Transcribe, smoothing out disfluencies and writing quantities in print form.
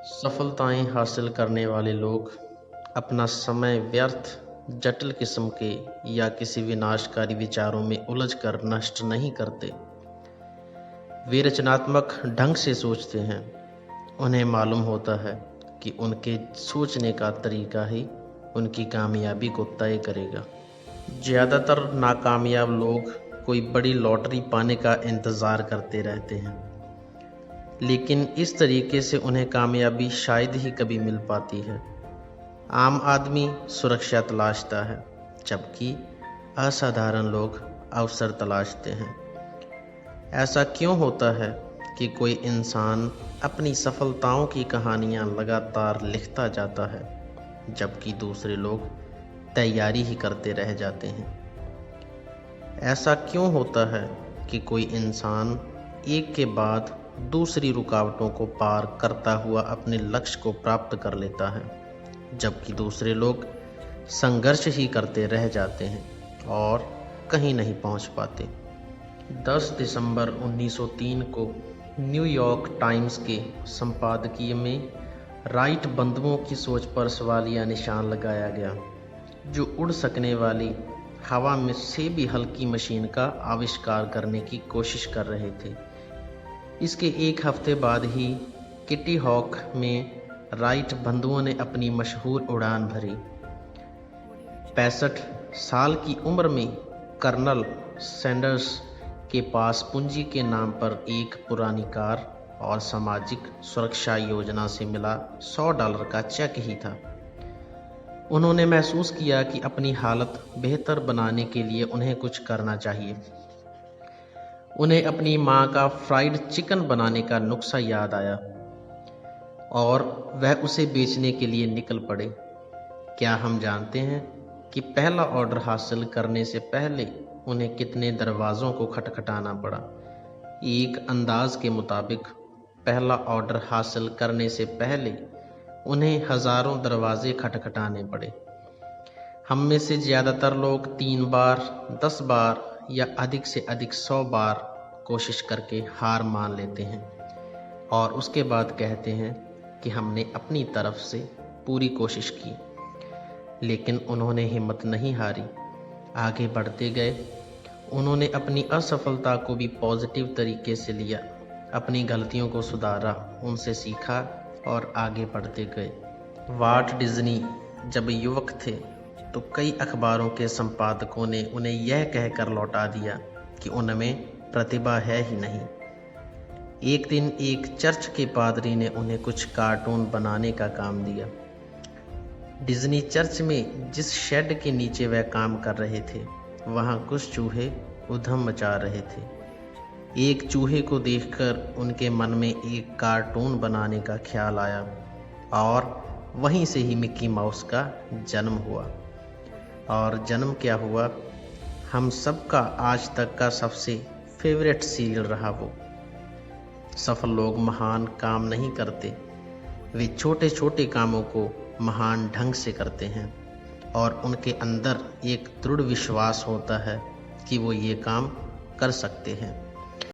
सफलताएं हासिल करने वाले लोग अपना समय व्यर्थ जटिल किस्म के या किसी विनाशकारी विचारों में उलझकर नष्ट नहीं करते। वे रचनात्मक ढंग से सोचते हैं। उन्हें मालूम होता है कि उनके सोचने का तरीका ही उनकी कामयाबी को तय करेगा। ज़्यादातर नाकामयाब लोग कोई बड़ी लॉटरी पाने का इंतज़ार करते रहते हैं, लेकिन इस तरीके से उन्हें कामयाबी शायद ही कभी मिल पाती है। आम आदमी सुरक्षा तलाशता है, जबकि असाधारण लोग अवसर तलाशते हैं। ऐसा क्यों होता है कि कोई इंसान अपनी सफलताओं की कहानियां लगातार लिखता जाता है, जबकि दूसरे लोग तैयारी ही करते रह जाते हैं? ऐसा क्यों होता है कि कोई इंसान एक के बाद दूसरी रुकावटों को पार करता हुआ अपने लक्ष्य को प्राप्त कर लेता है, जबकि दूसरे लोग संघर्ष ही करते रह जाते हैं और कहीं नहीं पहुंच पाते? 10 दिसंबर 1903 को न्यूयॉर्क टाइम्स के संपादकीय में राइट बंधुओं की सोच पर सवालिया निशान लगाया गया, जो उड़ सकने वाली हवा में से भी हल्की मशीन का आविष्कार करने की कोशिश कर रहे थे। इसके एक हफ्ते बाद ही किटी हॉक में राइट बंधुओं ने अपनी मशहूर उड़ान भरी। 65 साल की उम्र में कर्नल सैंडर्स के पास पूंजी के नाम पर एक पुरानी कार और सामाजिक सुरक्षा योजना से मिला $100 का चेक ही था। उन्होंने महसूस किया कि अपनी हालत बेहतर बनाने के लिए उन्हें कुछ करना चाहिए। उन्हें अपनी मां का फ्राइड चिकन बनाने का नुस्खा याद आया और वह उसे बेचने के लिए निकल पड़े। क्या हम जानते हैं कि पहला ऑर्डर हासिल करने से पहले उन्हें कितने दरवाज़ों को खटखटाना पड़ा? एक अंदाज के मुताबिक पहला ऑर्डर हासिल करने से पहले उन्हें हज़ारों दरवाजे खटखटाने पड़े। हम में से ज़्यादातर लोग 3 बार, 10 बार या अधिक से अधिक 100 बार कोशिश करके हार मान लेते हैं और उसके बाद कहते हैं कि हमने अपनी तरफ से पूरी कोशिश की। लेकिन उन्होंने हिम्मत नहीं हारी, आगे बढ़ते गए। उन्होंने अपनी असफलता को भी पॉजिटिव तरीके से लिया, अपनी गलतियों को सुधारा, उनसे सीखा और आगे बढ़ते गए। वाल्ट डिज्नी जब युवक थे तो कई अखबारों के संपादकों ने उन्हें यह कहकर लौटा दिया कि उनमें प्रतिभा है ही नहीं। एक दिन एक चर्च के पादरी ने उन्हें कुछ कार्टून बनाने का काम दिया। डिज्नी चर्च में जिस शेड के नीचे वह काम कर रहे थे, वहां कुछ चूहे उधम मचा रहे थे। एक चूहे को देखकर उनके मन में एक कार्टून बनाने का ख्याल आया और वहीं से ही मिक्की माउस का जन्म हुआ। और जन्म क्या हुआ? हम सबका आज तक का सबसे फेवरेट सीरियल रहा वो। सफल लोग महान काम नहीं करते, वे छोटे छोटे कामों को महान ढंग से करते हैं और उनके अंदर एक दृढ़ विश्वास होता है कि वो ये काम कर सकते हैं।